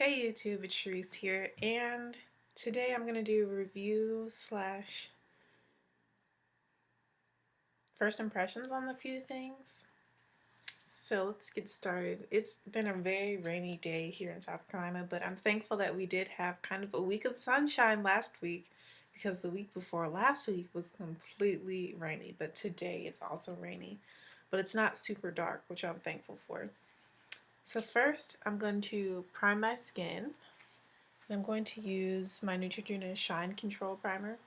Hey YouTube, it's Sharice here, and today I'm going to do a review slash first impressions on a few things. So let's get started. It's been a very rainy day here in South Carolina, but I'm thankful that we did have kind of a week of sunshine last week because the week before last week was completely rainy, but today it's also rainy, but it's not super dark, which I'm thankful for. So first, I'm going to prime my skin. I'm going to use my Neutrogena Shine Control Primer.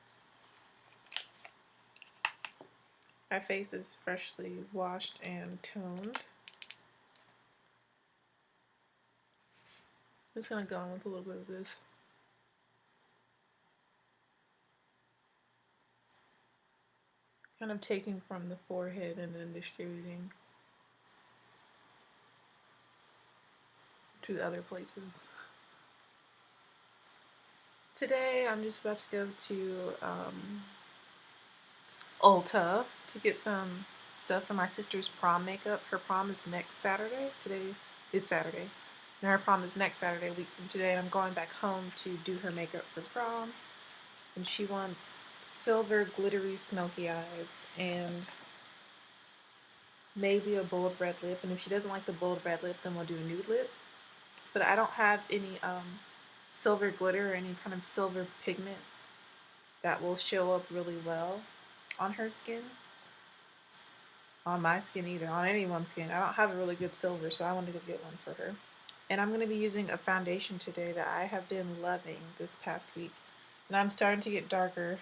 My face is freshly washed and toned. I'm just going to go in with a little bit of this. Kind of taking from the forehead and then distributing to other places. Today I'm just about to go to Ulta to get some stuff for my sister's prom makeup. Her prom is next Saturday. Today is Saturday. And her prom is next Saturday, a week from today. And I'm going back home to do her makeup for prom. And she wants silver glittery smoky eyes and maybe a bold red lip. And if she doesn't like the bold red lip, then we'll do a nude lip. But I don't have any silver glitter or any kind of silver pigment that will show up really well on her skin. On my skin either, on anyone's skin. I don't have a really good silver, so I want to go get one for her. And I'm going to be using a foundation today that I have been loving this past week. And I'm starting to get darker,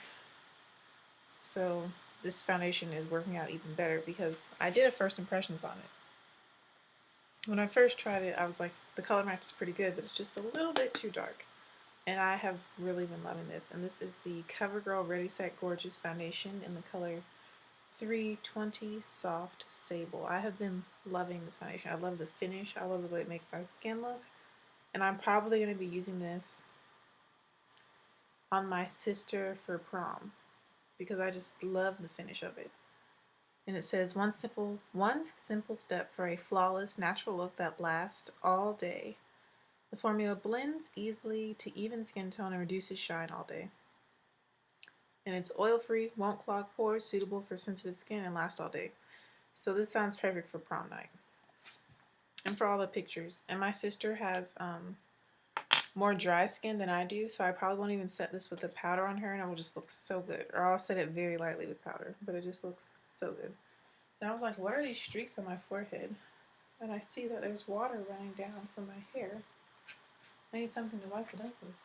so this foundation is working out even better because I did a first impressions on it. When I first tried it, I was like, the color match is pretty good, but it's just a little bit too dark. And I have really been loving this. And this is the Covergirl Ready Set Gorgeous Foundation in the color 320 Soft Sable. I have been loving this foundation. I love the finish. I love the way it makes my skin look. And I'm probably going to be using this on my sister for prom because I just love the finish of it. And it says one simple step for a flawless natural look that lasts all day. The formula blends easily to even skin tone and reduces shine all day. And it's oil-free, won't clog pores, suitable for sensitive skin, and lasts all day. So this sounds perfect for prom night. And for all the pictures. And my sister has more dry skin than I do, so I probably won't even set this with the powder on her, and it will just look so good. Or I'll set it very lightly with powder, but it just looks so good. And I was like, what are these streaks on my forehead? And I see that there's water running down from my hair. I need something to wipe it up with.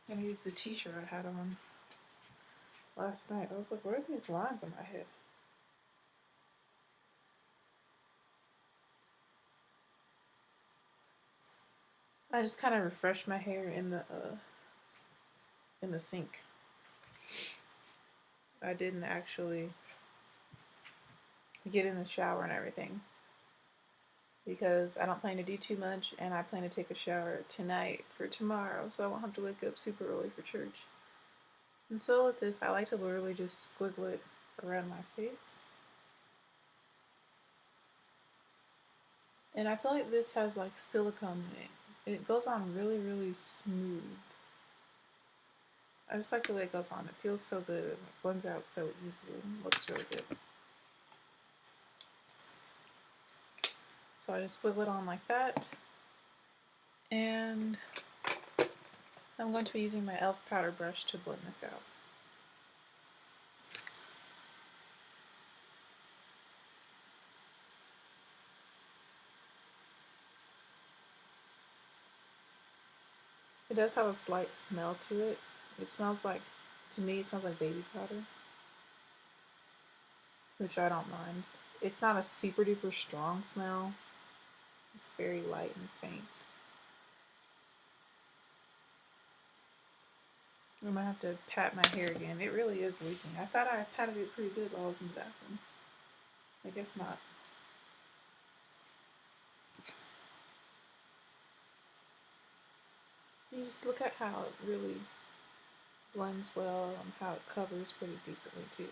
I'm gonna use the t-shirt I had on last night. I was like, where are these lines on my head? I just kind of refreshed my hair in the sink. I didn't actually get in the shower and everything because I don't plan to do too much, and I plan to take a shower tonight for tomorrow, so I won't have to wake up super early for church. And so with this, I like to literally just squiggle it around my face. And I feel like this has like silicone in it. It goes on really, really smooth. I just like the way it goes on. It feels so good. It blends out so easily. It looks really good. So I just squiggle it on like that. And I'm going to be using my e.l.f. powder brush to blend this out. It does have a slight smell to it. It smells like, to me, it smells like baby powder, which I don't mind. It's not a super duper strong smell. It's very light and faint. I'm gonna have to pat my hair again. It really is leaking. I thought I patted it pretty good while I was in the bathroom. I guess not. You just look at how it really blends well and how it covers pretty decently too.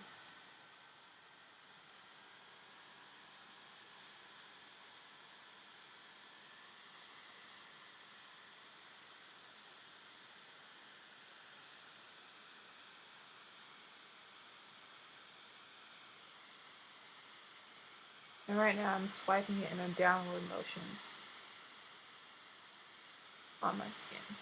And right now I'm swiping it in a downward motion on my skin.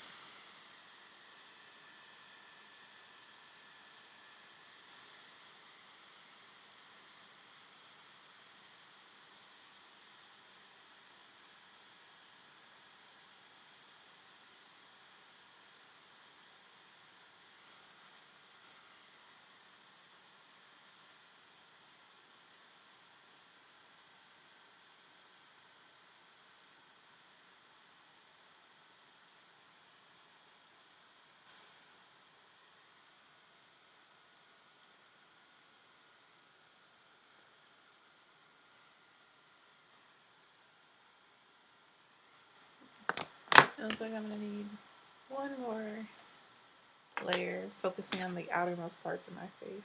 It looks like I'm gonna need one more layer, focusing on the outermost parts of my face.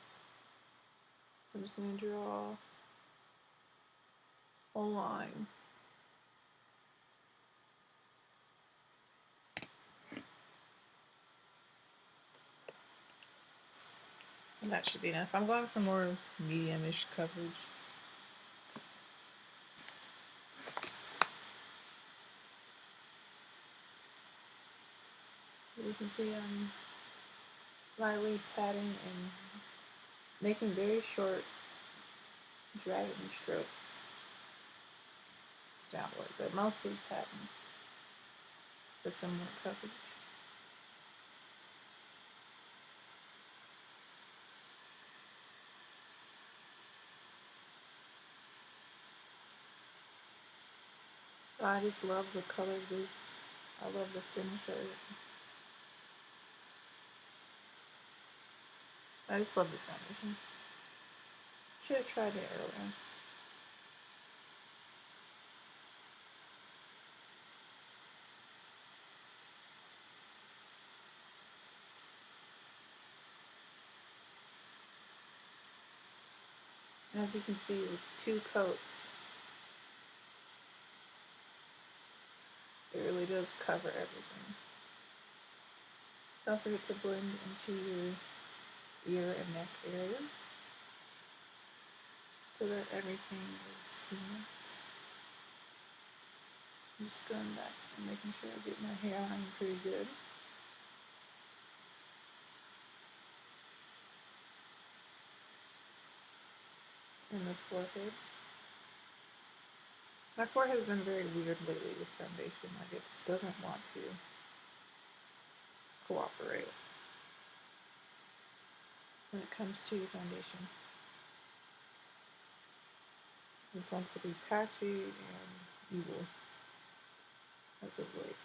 So I'm just gonna draw a line. And that should be enough. I'm going for more medium-ish coverage. You can see I'm lightly patting and making very short dragging strokes downward, but mostly patting for some more coverage. I just love the color of this. I love the finish of it. I just love this foundation. Should have tried it earlier. As you can see, with 2 coats, it really does cover everything. Don't forget to blend into your ear and neck area so that everything is seamless. I'm just going back and making sure I get my hairline pretty good. And the forehead. My forehead has been very weird lately with foundation. Like, it just doesn't want to cooperate when it comes to your foundation. This wants to be patchy and evil as of late.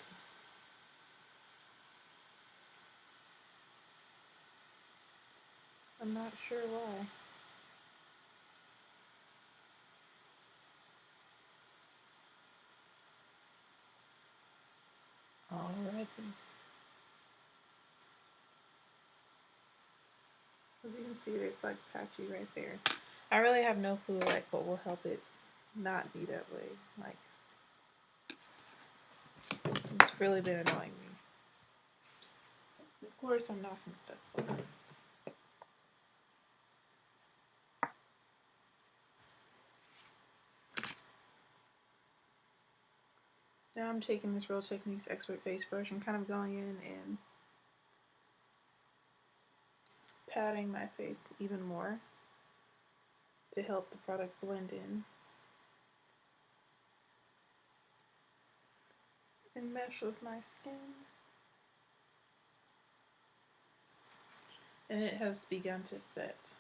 I'm not sure why. Alright then. As you can see, it's like patchy right there. I really have no clue like what will help it not be that way. Like, it's really been annoying me. Of course, I'm knocking stuff over. Now I'm taking this Real Techniques Expert Face Brush and kind of going in and patting my face even more to help the product blend in and mesh with my skin. And it has begun to set.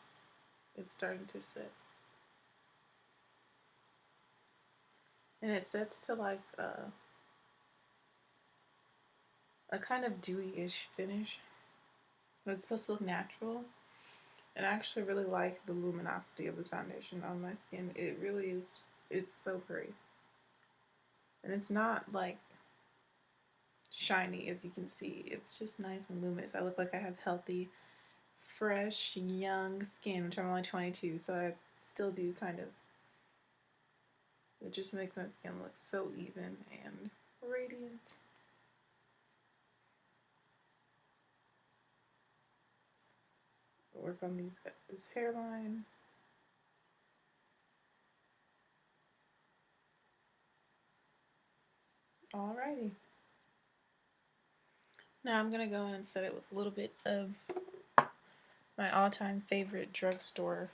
It's starting to set. And it sets to like a kind of dewy-ish finish. But it's supposed to look natural. And I actually really like the luminosity of this foundation on my skin. It really is, it's so pretty. And it's not like shiny, as you can see. It's just nice and luminous. I look like I have healthy, fresh, young skin, which I'm only 22, so I still do kind of. It just makes my skin look so even and radiant. Work on this hairline. Alrighty. Now I'm going to go in and set it with a little bit of my all-time favorite drugstore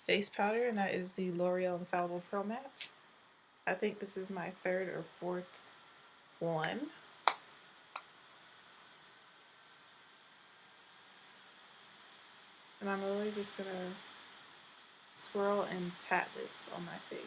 face powder, and that is the L'Oreal Infallible Pro Matte. I think this is my third or fourth one. And I'm really just going to swirl and pat this on my face.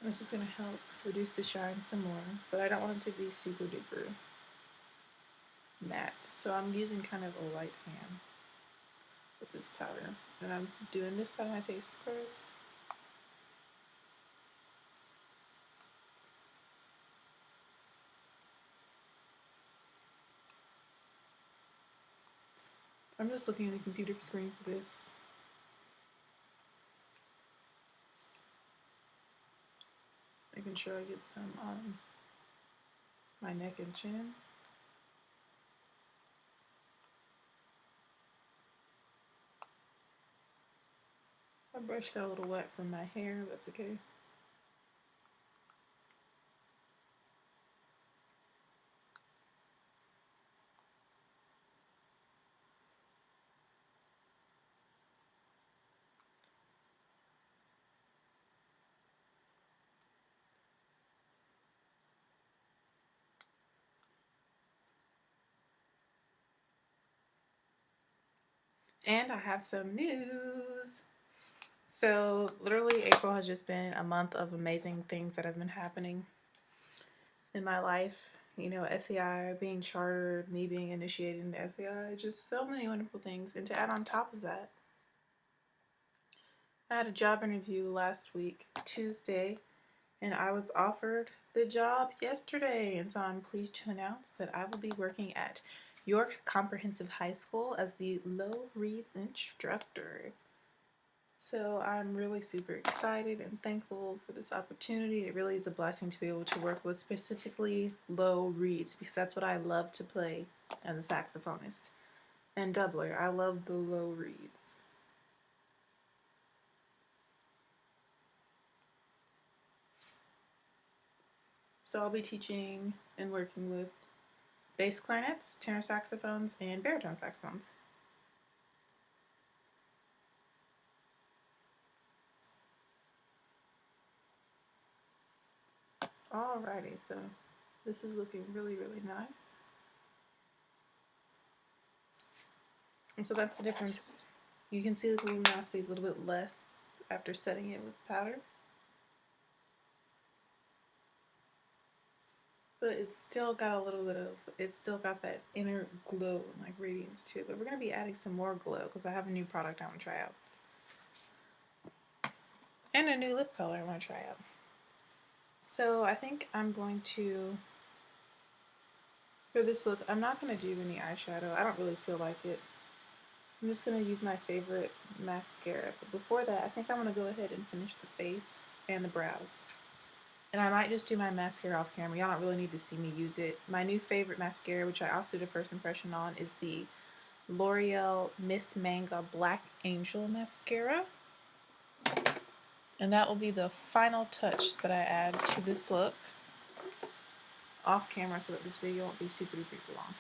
This is going to help reduce the shine some more, but I don't want it to be super duper matte. So I'm using kind of a light hand with this powder. And I'm doing this side of my face first. I'm just looking at the computer screen for this. Making sure I get some on my neck and chin. My brush got a little wet from my hair, but that's okay. And I have some news. So literally April has just been a month of amazing things that have been happening in my life. You know, SEI being chartered, me being initiated into SEI, just so many wonderful things. And to add on top of that, I had a job interview last week, Tuesday, and I was offered the job yesterday. And so I'm pleased to announce that I will be working at York Comprehensive High School as the low reads instructor. So I'm really super excited and thankful for this opportunity. It really is a blessing to be able to work with specifically low reeds, because that's what I love to play as a saxophonist and doubler. I love the low reeds. So I'll be teaching and working with bass clarinets, tenor saxophones, and baritone saxophones. Alrighty, so this is looking really, really nice. And so that's the difference. You can see the luminosity is a little bit less after setting it with powder. But it's still got a little bit of, it's still got that inner glow and like radiance to it. But we're going to be adding some more glow because I have a new product I want to try out. And a new lip color I want to try out. So I think I'm going to, for this look, I'm not going to do any eyeshadow. I don't really feel like it. I'm just going to use my favorite mascara. But before that, I think I'm going to go ahead and finish the face and the brows. And I might just do my mascara off camera. Y'all don't really need to see me use it. My new favorite mascara, which I also did a first impression on, is the L'Oreal Miss Manga Black Angel Mascara. And that will be the final touch that I add to this look off camera so that this video won't be super duper long.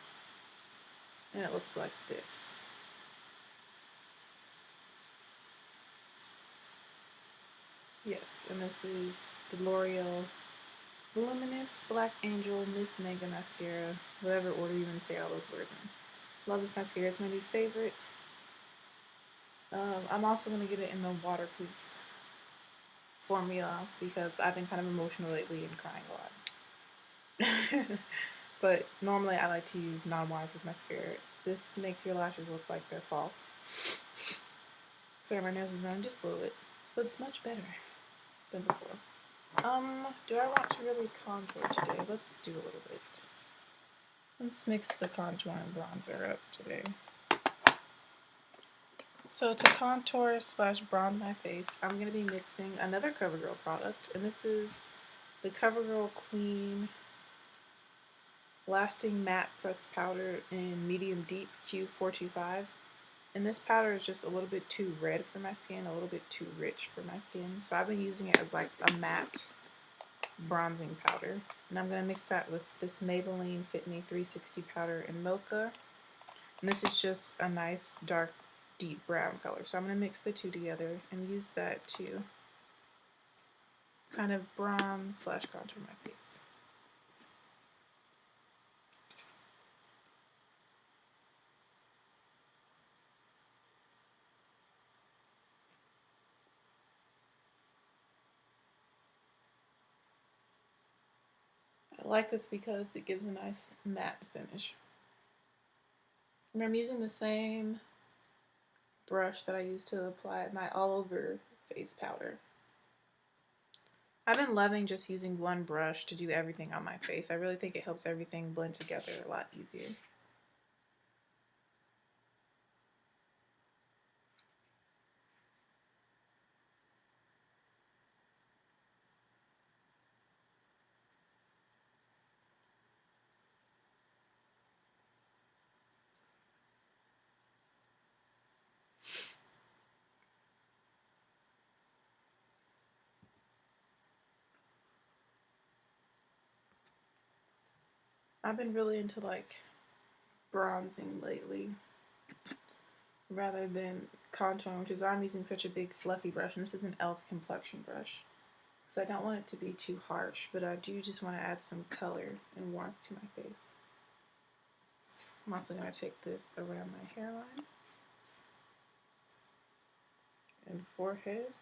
And it looks like this. Yes, and this is the L'Oreal Voluminous Black Angel Miss Manga Mascara, whatever order you want to say all those words in. Love this mascara, it's my new favorite. I'm also going to get it in the waterproof formula because I've been kind of emotional lately and crying a lot. But normally I like to use non-waterproof mascara. This makes your lashes look like they're false. Sorry, my nose is running just a little bit, but it's much better than before. Do I want to really contour today? Let's do a little bit. Let's mix the contour and bronzer up today. So to contour slash bronze my face, I'm going to be mixing another Covergirl product, and this is the Covergirl Queen Lasting Matte Pressed Powder in Medium Deep Q425. And this powder is just a little bit too red for my skin, a little bit too rich for my skin. So I've been using it as like a matte bronzing powder. And I'm going to mix that with this Maybelline Fit Me 360 powder in Mocha. And this is just a nice dark deep brown color. So I'm going to mix the two together and use that to kind of bronze slash contour my face. I like this because it gives a nice matte finish. And I'm using the same brush that I used to apply my all over face powder. I've been loving just using one brush to do everything on my face. I really think it helps everything blend together a lot easier. I've been really into like bronzing lately rather than contouring, which is why I'm using such a big fluffy brush. And this is an e.l.f. complexion brush. So I don't want it to be too harsh, but I do just want to add some color and warmth to my face. I'm also going to take this around my hairline and forehead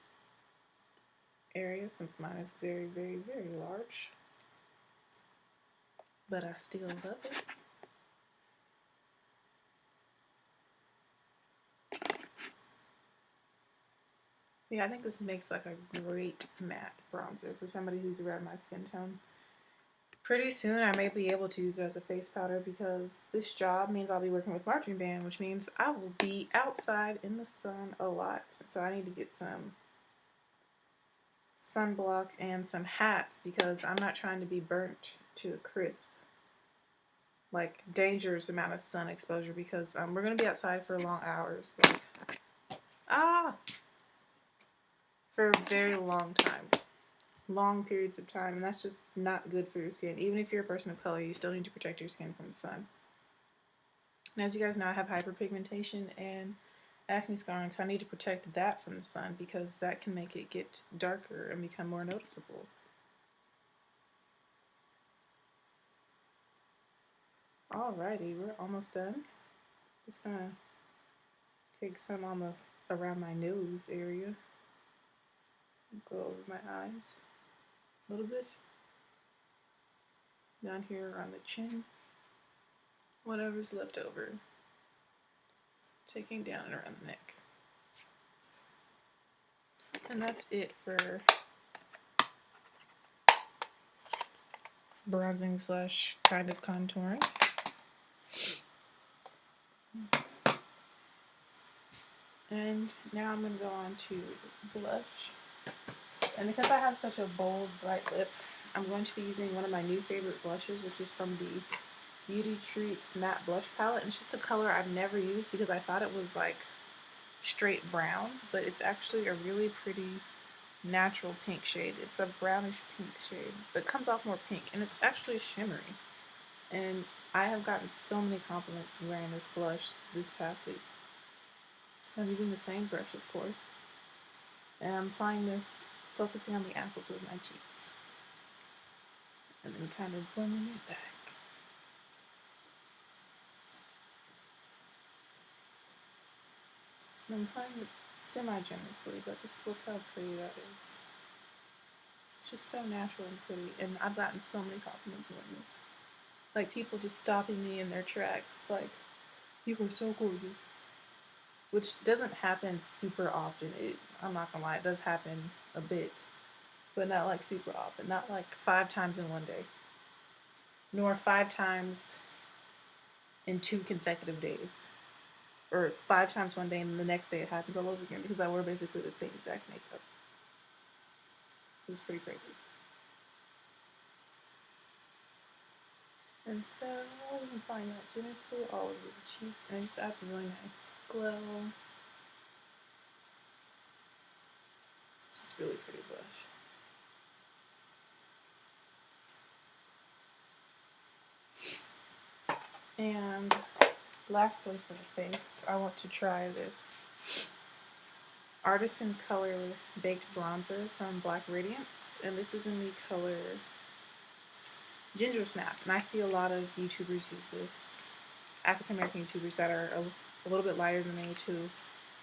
area, since mine is very, very, very large. But I still love it. Yeah, I think this makes like a great matte bronzer for somebody who's around my skin tone. Pretty soon I may be able to use it as a face powder because this job means I'll be working with marching band, which means I will be outside in the sun a lot. So I need to get some sunblock and some hats because I'm not trying to be burnt to a crisp. Like dangerous amount of sun exposure because we're going to be outside for long hours. Like, for a very long time. Long periods of time, and that's just not good for your skin. Even if you're a person of color, you still need to protect your skin from the sun. And as you guys know, I have hyperpigmentation and acne scarring, so I need to protect that from the sun because that can make it get darker and become more noticeable. Alrighty, we're almost done. Just gonna take some on the around my nose area. Go over my eyes a little bit. Down here around the chin. Whatever's left over. Taking down and around the neck. And that's it for bronzing slash kind of contouring. And now I'm going to go on to blush. And because I have such a bold, bright lip, I'm going to be using one of my new favorite blushes, which is from the Beauty Treats Matte Blush Palette. And it's just a color I've never used because I thought it was like straight brown, but it's actually a really pretty natural pink shade. It's a brownish pink shade, but it comes off more pink, and it's actually shimmery. And I have gotten so many compliments wearing this blush this past week. I'm using the same brush, of course, and I'm applying this, focusing on the apples of my cheeks, and then kind of blending it back. And I'm applying it semi-generously, but just look how pretty that is. It's just so natural and pretty, and I've gotten so many compliments wearing this. Like, people just stopping me in their tracks, like, you were so gorgeous. Which doesn't happen super often. I'm not gonna lie, it does happen a bit, but not like super often. Not like 5 times in one day, nor 5 times in 2 consecutive days, or 5 times one day and the next day it happens all over again because I wear basically the same exact makeup. It's pretty crazy. And so you can find that generously all over the cheeks, and it just adds a really nice glow. It's just really pretty blush. And lastly for the face, I want to try this Artisan Color Baked Bronzer from Black Radiance, and this is in the color Ginger Snap. And I see a lot of YouTubers use this, African American YouTubers that are a little bit lighter than me to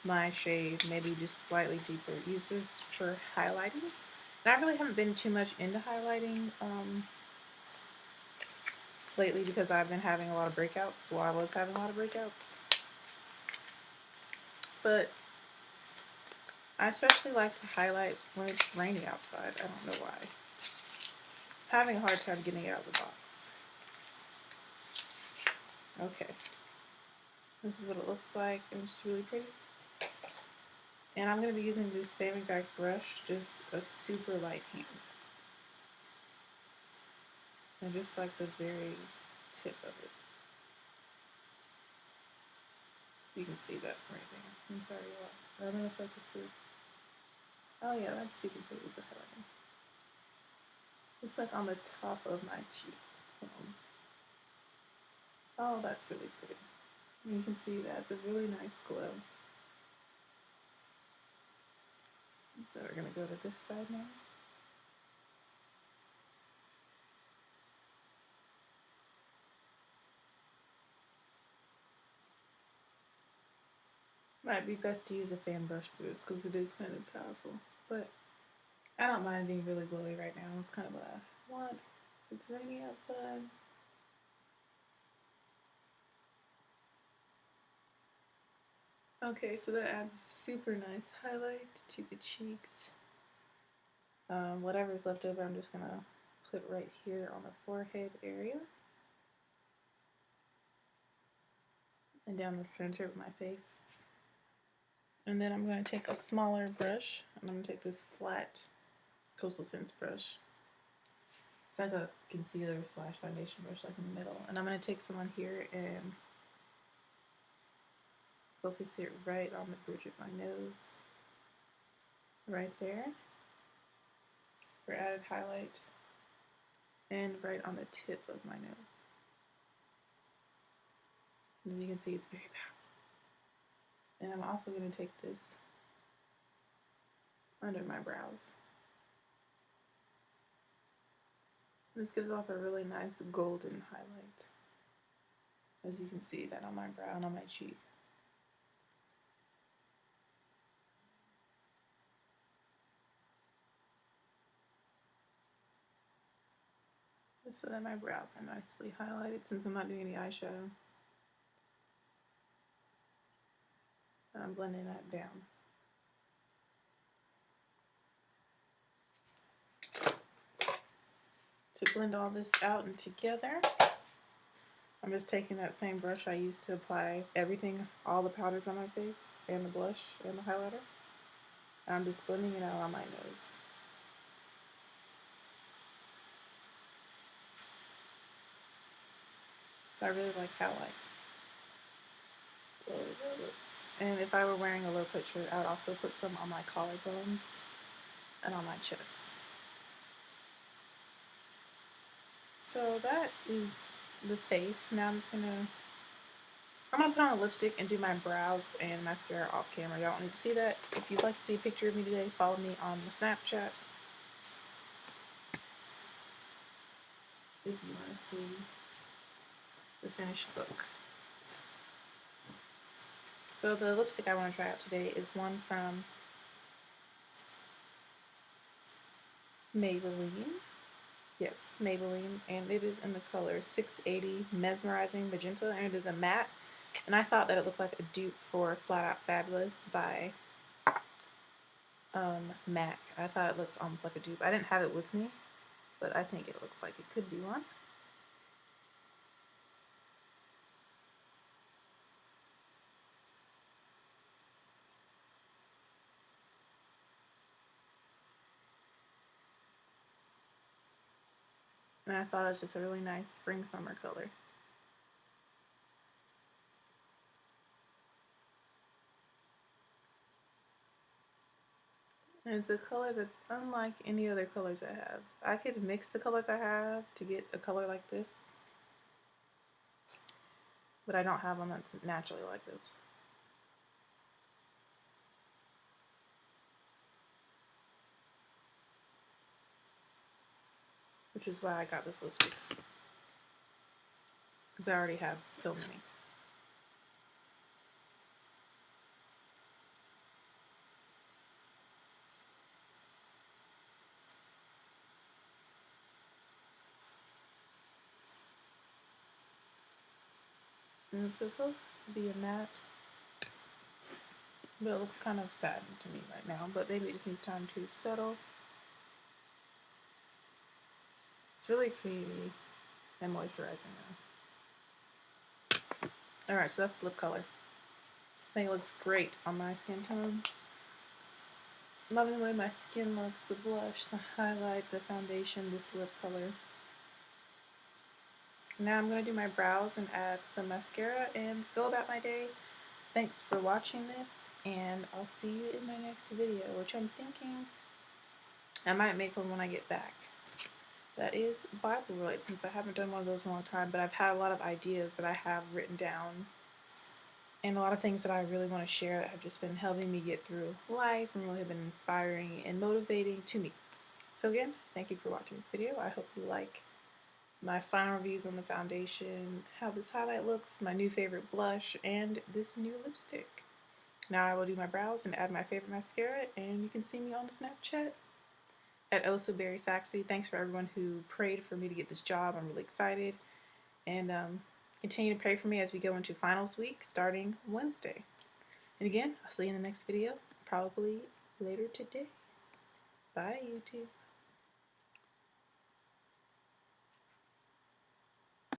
my shade, maybe just slightly deeper. Use this for highlighting. And I really haven't been too much into highlighting lately because I've been having a lot of breakouts. Well, I was having a lot of breakouts. But I especially like to highlight when it's raining outside. I don't know why. I'm having a hard time getting it out of the box. Okay. This is what it looks like, and it's really pretty. And I'm going to be using the same exact brush, just a super light hand. And just like the very tip of it. You can see that right there. I'm sorry, y'all. I don't know if focus is. Oh yeah, that's super pretty for highlighting. Just like on the top of my cheek. Oh, that's really pretty. You can see that's a really nice glow. So we're going to go to this side now. Might be best to use a fan brush for this because it is kind of powerful. But I don't mind being really glowy right now. It's kind of what I want. It's raining outside. Okay, so that adds super nice highlight to the cheeks. Whatever's left over, I'm just going to put right here on the forehead area. And down the center of my face. And then I'm going to take a smaller brush, and I'm going to take this flat Coastal Scents brush. It's like a concealer slash foundation brush, like in the middle. And I'm going to take someone here and focus it right on the bridge of my nose. Right there. For added highlight. And right on the tip of my nose. As you can see, it's very powerful. And I'm also going to take this under my brows. This gives off a really nice golden highlight. As you can see that on my brow and on my cheek. Just so that my brows are nicely highlighted since I'm not doing any eyeshadow. And I'm blending that down. To blend all this out and together, I'm just taking that same brush I used to apply everything, all the powders on my face, and the blush, and the highlighter. And I'm just blending it out on my nose. I really like how and if I were wearing a low cut shirt, I would also put some on my collarbones and on my chest. So that is the face. Now I'm gonna put on a lipstick and do my brows and mascara off camera. Y'all don't need to see that. If you'd like to see a picture of me today, follow me on the Snapchat. If you want to see the finished look. So the lipstick I want to try out today is one from Maybelline. Yes, Maybelline, and it is in the color 680 Mesmerizing Magenta, and it is a matte. And I thought that it looked like a dupe for Flat Out Fabulous by MAC. I thought it looked almost like a dupe. I didn't have it with me, but I think it looks like it could be one. And I thought it was just a really nice spring-summer color. And it's a color that's unlike any other colors I have. I could mix the colors I have to get a color like this, but I don't have one that's naturally like this. Which is why I got this lipstick. Because I already have so many. And it's supposed to be a matte, but it looks kind of satin to me right now, but maybe it just needs time to settle. It's really creamy and moisturizing now. Alright, so that's the lip color. I think it looks great on my skin tone. Loving the way my skin looks, the blush, the highlight, the foundation, this lip color. Now I'm going to do my brows and add some mascara and go about my day. Thanks for watching this, and I'll see you in my next video, which I'm thinking I might make one when I get back. That is Bible related, since I haven't done one of those in a long time, but I've had a lot of ideas that I have written down and a lot of things that I really want to share that have just been helping me get through life and really have been inspiring and motivating to me. So again, thank you for watching this video. I hope you like my final reviews on the foundation, how this highlight looks, my new favorite blush, and this new lipstick. Now I will do my brows and add my favorite mascara, and you can see me on the Snapchat at @OhSoBerrySaxy. Thanks for everyone who prayed for me to get this job. I'm really excited. And continue to pray for me as we go into finals week starting Wednesday. And again, I'll see you in the next video, probably later today. Bye, YouTube.